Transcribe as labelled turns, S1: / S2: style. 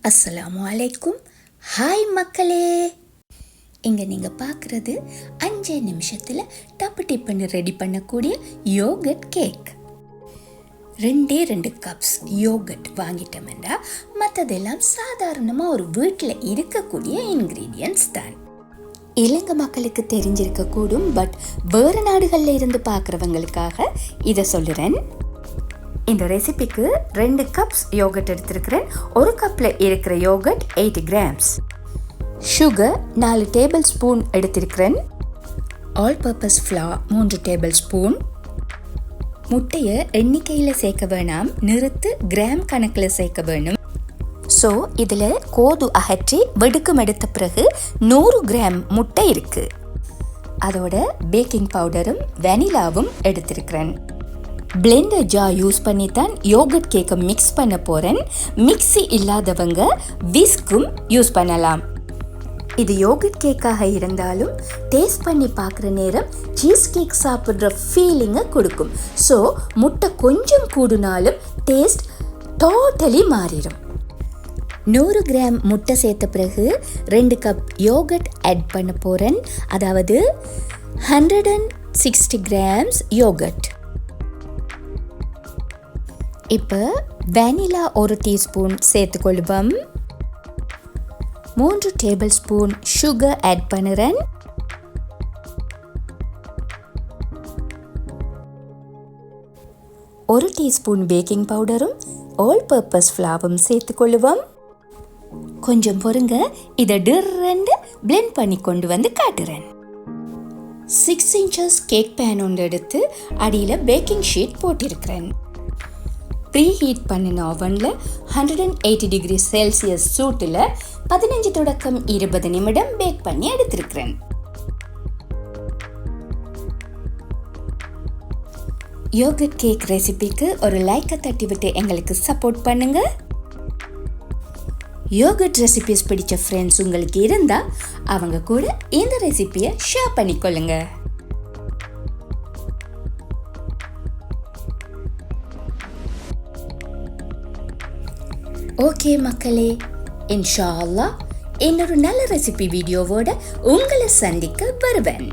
S1: அஸ்ஸலாமு அலைக்கும். ஹாய் மக்களே, இங்கே நீங்கள் பார்க்குறது 5 நிமிஷத்தில் டப்பு டிப்புன்னு ரெடி பண்ணக்கூடிய யோகட் கேக். 2 கப்ஸ் யோகட் வாங்கிட்டோம்னா மற்றதெல்லாம் சாதாரணமாக ஒரு வீட்டில் இருக்கக்கூடிய இன்க்ரீடியன்ட்ஸ் தான். இலங்கை மக்களுக்கு தெரிஞ்சிருக்கக்கூடும், பட் வேறு நாடுகளில் இருந்து பார்க்குறவங்களுக்காக இதை சொல்லுறேன். இந்த ரெசிபிக்கு 2 கப்ஸ் யோகட் எடுத்திருக்கிறேன். ஒரு கப்பில் இருக்கிற yogurt 8 grams. Sugar 4 tablespoon எடுத்திருக்கிறேன். All purpose flour 3 tablespoon. முட்டையை எண்ணிக்கையில் சேர்க்க வேணாம், நிறுத்து கிராம் கணக்கில் சேர்க்க வேணும். ஸோ இதில் கோது அகற்றி வெடுக்கம் எடுத்த பிறகு 100 கிராம் முட்டை இருக்குது. அதோட பேக்கிங் பவுடரும் வெனிலாவும் எடுத்திருக்கிறேன். பிளெண்டர் ஜார் யூஸ் பண்ணி தான் யோகட் கேக்கை மிக்ஸ் பண்ண போகிறேன். மிக்ஸி இல்லாதவங்க விஸ்கும் யூஸ் பண்ணலாம். இது யோகட் கேக்காக இருந்தாலும் டேஸ்ட் பண்ணி பார்க்குற நேரம் சீஸ் கேக் சாப்பிட்ற ஃபீலிங்கை கொடுக்கும். ஸோ முட்டை கொஞ்சம் கூடுனாலும் டேஸ்ட் டோட்டலி மாறிடும். 100 கிராம் முட்டை சேர்த்த பிறகு 2 கப் யோகட் ஆட் பண்ண போகிறேன். அதாவது 160 கிராம்ஸ் யோகட். இப்போ வெனிலா 1 டீஸ்பூன் சேர்த்துக்கொள்வோம். 3 டேபிள் ஸ்பூன் சுகர் ஆட் பண்ணுறேன். ஒரு டீஸ்பூன் பேக்கிங் பவுடரும் ஆல் பர்பஸ் ஃப்ளவரும் சேர்த்துக்கொள்வோம். கொஞ்சம் பொறுங்க, இதை டிரெண்டு பிளெண்ட் பண்ணி கொண்டு வந்து காட்டுறேன். 6 இன்ச்சஸ் கேக் பேன் ஒன்று எடுத்து அடியில் பேக்கிங் ஷீட் போட்டிருக்கிறேன். ப்ரீ ஹீட் பண்ணின ஓவனில் 180 டிகிரி செல்சியஸ் சூட்டில் 15 தொடக்கம் 20 நிமிடம் பேக் பண்ணி எடுத்திருக்கிறேன். யோகட் கேக் ரெசிபிக்கு ஒரு லைக்கை தட்டி விட்டு எங்களுக்கு சப்போர்ட் பண்ணுங்க. யோகட் ரெசிபிஸ் பிடிச்ச ஃப்ரெண்ட்ஸ் உங்களுக்கு இருந்தால் அவங்க கூட இந்த ரெசிபியை ஷேர் பண்ணிக்கொள்ளுங்க. ஓகே மக்களே, இன்ஷா அல்லாஹ் இன்னொரு நல்ல ரெசிபி வீடியோவோட உங்களை சந்திக்க வருவேன்.